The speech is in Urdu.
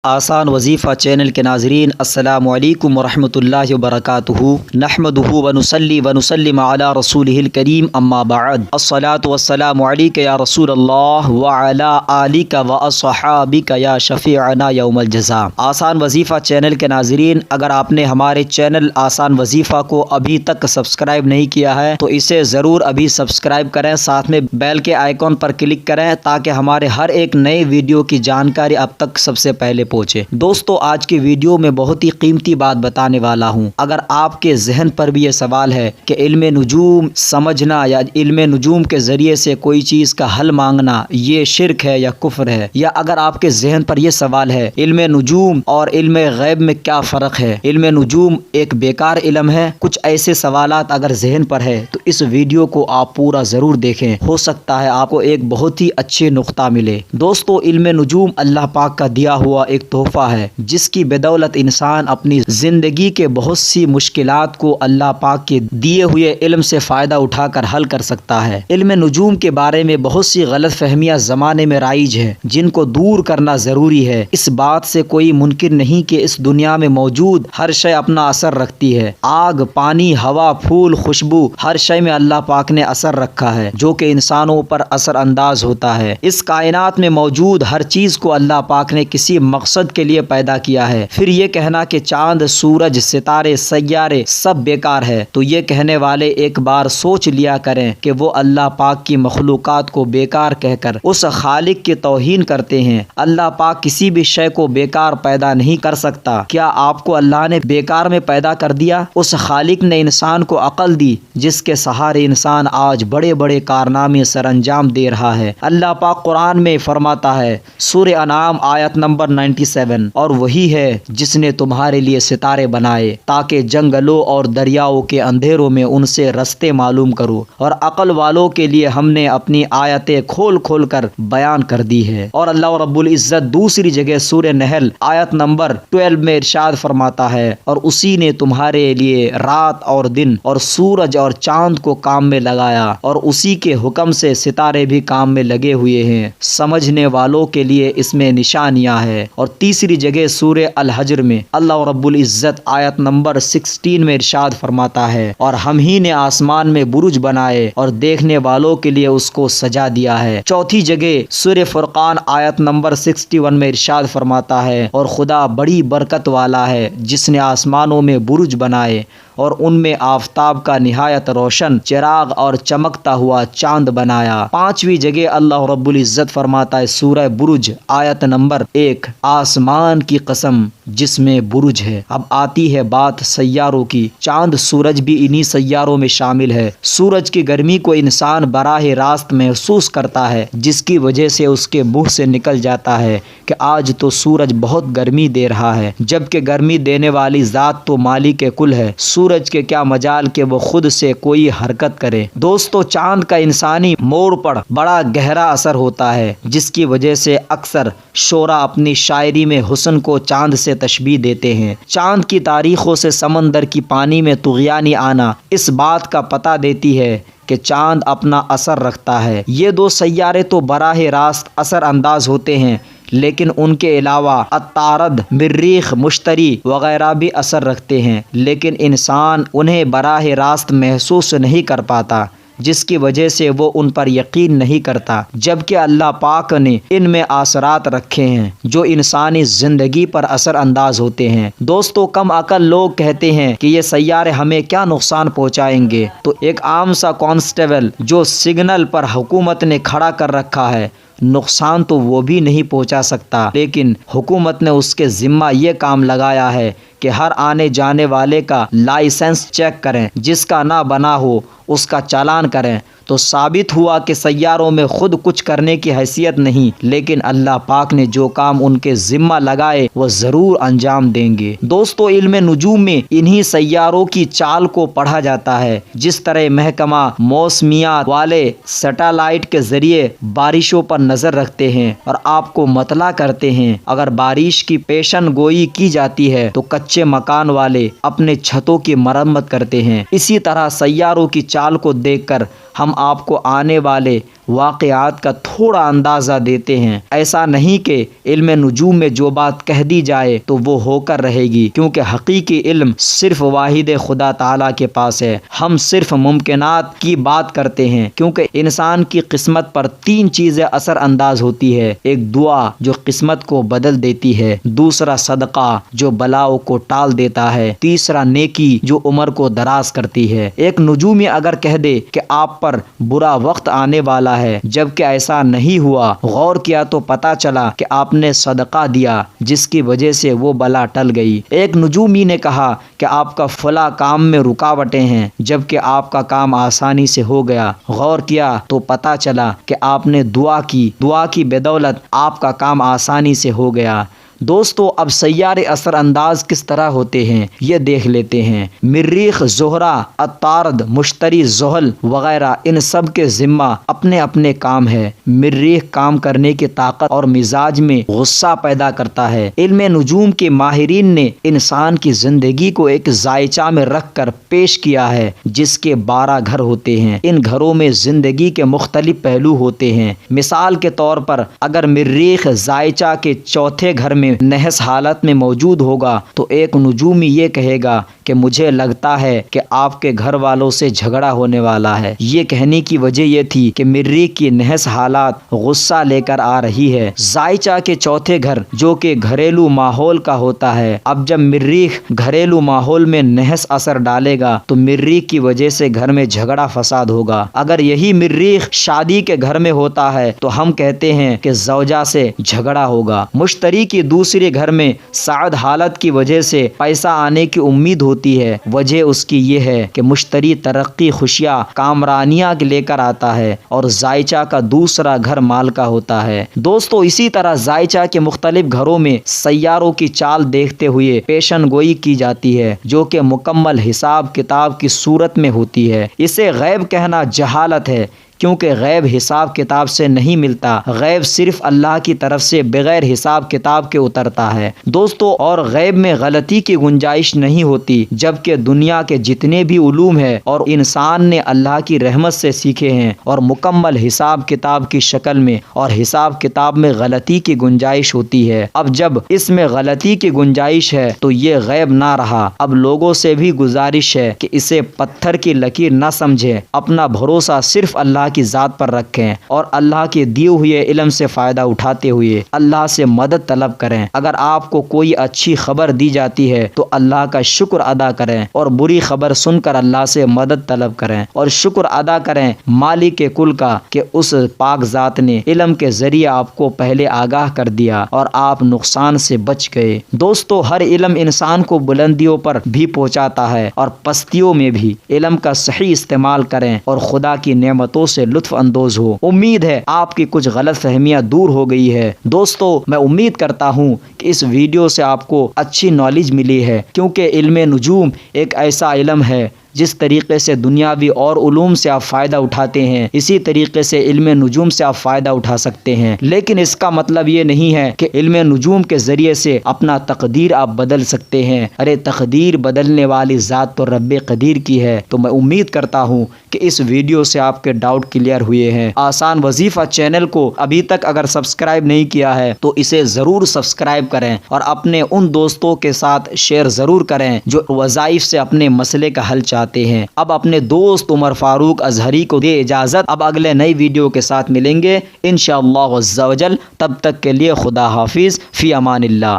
آسان وظیفہ چینل کے ناظرین، السلام علیکم ورحمۃ اللہ وبرکاتہ۔ نحمدہ ونصلی ونسلم علی رسولہ الکریم، اما بعد، الصلاۃ والسلام علیک یا رسول اللہ وعلی آلک واصحابک یا شفیعنا یوم الجزاء۔ آسان وظیفہ چینل کے ناظرین، اگر آپ نے ہمارے چینل آسان وظیفہ کو ابھی تک سبسکرائب نہیں کیا ہے تو اسے ضرور ابھی سبسکرائب کریں، ساتھ میں بیل کے آئیکن پر کلک کریں تاکہ ہمارے ہر ایک نئے ویڈیو کی جانکاری اب تک سب سے پہلے پہنچے۔ دوستو، آج کی ویڈیو میں بہت ہی قیمتی بات بتانے والا ہوں۔ اگر آپ کے ذہن پر بھی یہ سوال ہے کہ علم نجوم سمجھنا یا علم نجوم کے ذریعے سے کوئی چیز کا حل مانگنا یہ شرک ہے یا کفر ہے، یا اگر آپ کے ذہن پر یہ سوال ہے علم نجوم اور علم غیب میں کیا فرق ہے، علم نجوم ایک بیکار علم ہے، کچھ ایسے سوالات اگر ذہن پر ہے تو اس ویڈیو کو آپ پورا ضرور دیکھیں، ہو سکتا ہے آپ کو ایک بہت ہی اچھے نقطہ ملے۔ دوستو، علم نجوم اللہ پاک کا دیا ہوا ایک تحفہ ہے جس کی بدولت انسان اپنی زندگی کے بہت سی مشکلات کو اللہ پاک کے دیے ہوئے علم سے فائدہ اٹھا کر حل کر سکتا ہے۔ علم نجوم کے بارے میں بہت سی غلط فہمیاں زمانے میں رائج ہیں جن کو دور کرنا ضروری ہے۔ اس بات سے کوئی منکر نہیں کہ اس دنیا میں موجود ہر شے اپنا اثر رکھتی ہے۔ آگ، پانی، ہوا، پھول، خوشبو، ہر شے میں اللہ پاک نے اثر رکھا ہے جو کہ انسانوں پر اثر انداز ہوتا ہے۔ اس کائنات میں موجود ہر چیز کو اللہ پاک نے کسی مقصد کے لیے پیدا کیا ہے۔ پھر یہ کہنا کہ چاند، سورج، ستارے، سیارے سب بیکار ہے تو یہ کہنے والے ایک بار سوچ لیا کریں کہ وہ اللہ پاک کی مخلوقات کو بیکار کہہ کر اس خالق کی توہین کرتے ہیں۔ اللہ پاک کسی بھی شے کو بیکار پیدا نہیں کر سکتا۔ کیا آپ کو اللہ نے بیکار میں پیدا کر دیا؟ اس خالق نے انسان کو عقل دی جس کے سہارے انسان آج بڑے بڑے کارنامے سر انجام دے رہا ہے۔ اللہ پاک قرآن میں فرماتا ہے، سورہ انعام آیت نمبر 97، اور وہی ہے جس نے تمہارے لیے ستارے بنائے تاکہ جنگلوں اور دریاؤں کے اندھیروں میں ان سے رستے معلوم کرو، اور عقل والوں کے لیے ہم نے اپنی آیتیں کھول کھول کر بیان کر دی ہے۔ اور اللہ رب العزت دوسری جگہ سورہ نحل آیت نمبر 12 میں ارشاد فرماتا ہے، اور اسی نے تمہارے لیے رات اور دن اور سورج اور چاند کو کام میں لگایا، اور اسی کے حکم سے ستارے بھی کام میں لگے ہوئے ہیں، سمجھنے والوں کے لیے اس میں نشانیاں ہے۔ اور تیسری جگہ سورہ الحجر میں اللہ رب العزت آیت نمبر 16 میں ارشاد فرماتا ہے، اور ہم ہی نے آسمان میں برج بنائے اور دیکھنے والوں کے لیے اس کو سجا دیا ہے۔ چوتھی جگہ سورہ فرقان آیت نمبر 61 میں ارشاد فرماتا ہے، اور خدا بڑی برکت والا ہے جس نے آسمانوں میں برج بنائے اور ان میں آفتاب کا نہایت روشن چراغ اور چمکتا ہوا چاند بنایا۔ پانچویں جگہ اللہ رب العزت فرماتا ہے سورہ برج آیت نمبر 1، آسمان کی قسم جس میں برج ہے۔ اب آتی ہے بات سیاروں کی۔ چاند، سورج بھی انہی سیاروں میں شامل ہے۔ سورج کی گرمی کو انسان براہ راست محسوس کرتا ہے جس کی وجہ سے اس کے منہ سے نکل جاتا ہے کہ آج تو سورج بہت گرمی دے رہا ہے، جبکہ گرمی دینے والی ذات تو مالک کل ہے۔ سورج کے کیا مجال کہ وہ خود سے کوئی حرکت کرے۔ دوستو، چاند کا انسانی موڑ پر بڑا گہرا اثر ہوتا ہے جس کی وجہ سے اکثر شعراء اپنی شاعری میں حسن کو چاند سے تشبیہ دیتے ہیں۔ چاند کی تاریخوں سے سمندر کی پانی میں طغیانی آنا اس بات کا پتہ دیتی ہے کہ چاند اپنا اثر رکھتا ہے۔ یہ دو سیارے تو براہ راست اثر انداز ہوتے ہیں، لیکن ان کے علاوہ عطارد، مریخ، مشتری وغیرہ بھی اثر رکھتے ہیں، لیکن انسان انہیں براہ راست محسوس نہیں کر پاتا جس کی وجہ سے وہ ان پر یقین نہیں کرتا، جبکہ اللہ پاک نے ان میں اثرات رکھے ہیں جو انسانی زندگی پر اثر انداز ہوتے ہیں۔ دوستو، کم عقل لوگ کہتے ہیں کہ یہ سیارے ہمیں کیا نقصان پہنچائیں گے، تو ایک عام سا کانسٹیبل جو سگنل پر حکومت نے کھڑا کر رکھا ہے نقصان تو وہ بھی نہیں پہنچا سکتا، لیکن حکومت نے اس کے ذمہ یہ کام لگایا ہے کہ ہر آنے جانے والے کا لائسنس چیک کریں، جس کا نہ بنا ہو اس کا چالان کریں۔ تو ثابت ہوا کہ سیاروں میں خود کچھ کرنے کی حیثیت نہیں، لیکن اللہ پاک نے جو کام ان کے ذمہ لگائے وہ ضرور انجام دیں گے۔ دوستو، علم نجوم میں انہی سیاروں کی چال کو پڑھا جاتا ہے، جس طرح محکمہ موسمیات والے سیٹلائٹ کے ذریعے بارشوں پر نظر رکھتے ہیں اور آپ کو مطلع کرتے ہیں۔ اگر بارش کی پیشن گوئی کی جاتی ہے تو کچے مکان والے اپنے چھتوں کی مرمت کرتے ہیں۔ اسی طرح سیاروں کی چال کو دیکھ کر ہم آپ کو آنے والے واقعات کا تھوڑا اندازہ دیتے ہیں۔ ایسا نہیں کہ علم نجوم میں جو بات کہہ دی جائے تو وہ ہو کر رہے گی، کیونکہ حقیقی علم صرف واحد خدا تعالیٰ کے پاس ہے۔ ہم صرف ممکنات کی بات کرتے ہیں، کیونکہ انسان کی قسمت پر 3 چیزیں اثر انداز ہوتی ہے: ایک دعا جو قسمت کو بدل دیتی ہے، دوسرا صدقہ جو بلاؤں کو ٹال دیتا ہے، تیسرا نیکی جو عمر کو دراز کرتی ہے۔ ایک نجومی اگر کہہ دے کہ آپ پر برا وقت آنے والا ہے جبکہ ایسا نہیں ہوا، غور کیا تو پتا چلا کہ آپ نے صدقہ دیا جس کی وجہ سے وہ بلا ٹل گئی۔ ایک نجومی نے کہا کہ آپ کا فلاں کام میں رکاوٹیں ہیں جبکہ آپ کا کام آسانی سے ہو گیا، غور کیا تو پتا چلا کہ آپ نے دعا کی بدولت آپ کا کام آسانی سے ہو گیا۔ دوستو، اب سیارے اثر انداز کس طرح ہوتے ہیں یہ دیکھ لیتے ہیں۔ مریخ، زہرہ، عطارد، مشتری، زحل وغیرہ، ان سب کے ذمہ اپنے اپنے کام ہے۔ مریخ کام کرنے کی طاقت اور مزاج میں غصہ پیدا کرتا ہے۔ علم نجوم کے ماہرین نے انسان کی زندگی کو ایک زائچہ میں رکھ کر پیش کیا ہے جس کے 12 گھر ہوتے ہیں۔ ان گھروں میں زندگی کے مختلف پہلو ہوتے ہیں۔ مثال کے طور پر اگر مریخ زائچہ کے چوتھے گھر میں نحس حالت میں موجود ہوگا تو ایک نجومی یہ کہے گا کہ مجھے لگتا ہے کہ آپ کے گھر والوں سے جھگڑا ہونے والا ہے۔ یہ کہنے کی وجہ یہ تھی کہ مریخ کی نحس حالات غصہ لے کر آ رہی ہے۔ زائچہ کے چوتھے گھر جو کہ گھریلو ماحول کا ہوتا ہے، اب جب مریخ گھریلو ماحول میں نحس اثر ڈالے گا تو مریخ کی وجہ سے گھر میں جھگڑا فساد ہوگا۔ اگر یہی مریخ شادی کے گھر میں ہوتا ہے تو ہم کہتے ہیں کہ زوجہ سے جھگڑا ہوگا۔ مشتری کی دوسرے گھر میں سعد حالت کی وجہ سے پیسہ آنے کی امید ہوتی ہے۔ وجہ اس کی یہ ہے کہ مشتری ترقی، خوشیاں، کامرانیاں لے کر آتا ہے اور زائچہ کا دوسرا گھر مال کا ہوتا ہے۔ دوستو، اسی طرح زائچہ کے مختلف گھروں میں سیاروں کی چال دیکھتے ہوئے پیشن گوئی کی جاتی ہے جو کہ مکمل حساب کتاب کی صورت میں ہوتی ہے۔ اسے غیب کہنا جہالت ہے، کیونکہ غیب حساب کتاب سے نہیں ملتا۔ غیب صرف اللہ کی طرف سے بغیر حساب کتاب کے اترتا ہے۔ دوستو، اور غیب میں غلطی کی گنجائش نہیں ہوتی، جبکہ دنیا کے جتنے بھی علوم ہیں اور انسان نے اللہ کی رحمت سے سیکھے ہیں اور مکمل حساب کتاب کی شکل میں، اور حساب کتاب میں غلطی کی گنجائش ہوتی ہے۔ اب جب اس میں غلطی کی گنجائش ہے تو یہ غیب نہ رہا۔ اب لوگوں سے بھی گزارش ہے کہ اسے پتھر کی لکیر نہ سمجھیں، اپنا بھروسہ صرف اللہ کی ذات پر رکھیں اور اللہ کے دیے ہوئے علم سے فائدہ اٹھاتے ہوئے اللہ سے مدد طلب کریں۔ اگر آپ کو کوئی اچھی خبر دی جاتی ہے تو اللہ کا شکر ادا کریں، اور بری خبر سن کر اللہ سے مدد طلب کریں اور شکر ادا کریں مالک کل کا کہ اس پاک ذات نے علم کے ذریعے آپ کو پہلے آگاہ کر دیا اور آپ نقصان سے بچ گئے۔ دوستو، ہر علم انسان کو بلندیوں پر بھی پہنچاتا ہے اور پستیوں میں بھی۔ علم کا صحیح استعمال کریں اور خدا کی نعمتوں سے لطف اندوز ہو۔ امید ہے آپ کی کچھ غلط فہمیاں دور ہو گئی ہے۔ دوستو، میں امید کرتا ہوں کہ اس ویڈیو سے آپ کو اچھی نالج ملی ہے، کیونکہ علم نجوم ایک ایسا علم ہے جس طریقے سے دنیاوی اور علوم سے آپ فائدہ اٹھاتے ہیں، اسی طریقے سے علم نجوم سے آپ فائدہ اٹھا سکتے ہیں۔ لیکن اس کا مطلب یہ نہیں ہے کہ علم نجوم کے ذریعے سے اپنا تقدیر آپ بدل سکتے ہیں۔ ارے تقدیر بدلنے والی ذات تو رب قدیر کی ہے۔ تو میں امید کرتا ہوں کہ اس ویڈیو سے آپ کے ڈاؤٹ کلیئر ہوئے ہیں۔ آسان وظیفہ چینل کو ابھی تک اگر سبسکرائب نہیں کیا ہے تو اسے ضرور سبسکرائب کریں اور اپنے ان دوستوں کے ساتھ شیئر ضرور کریں جو وظائف سے اپنے مسئلے کا حل چاہتے ہیں۔ اب اپنے دوست عمر فاروق اظہری کو دے اجازت۔ اب اگلے نئی ویڈیو کے ساتھ ملیں گے انشاءاللہ عز و جل۔ تب تک کے لیے خدا حافظ، فی امان اللہ۔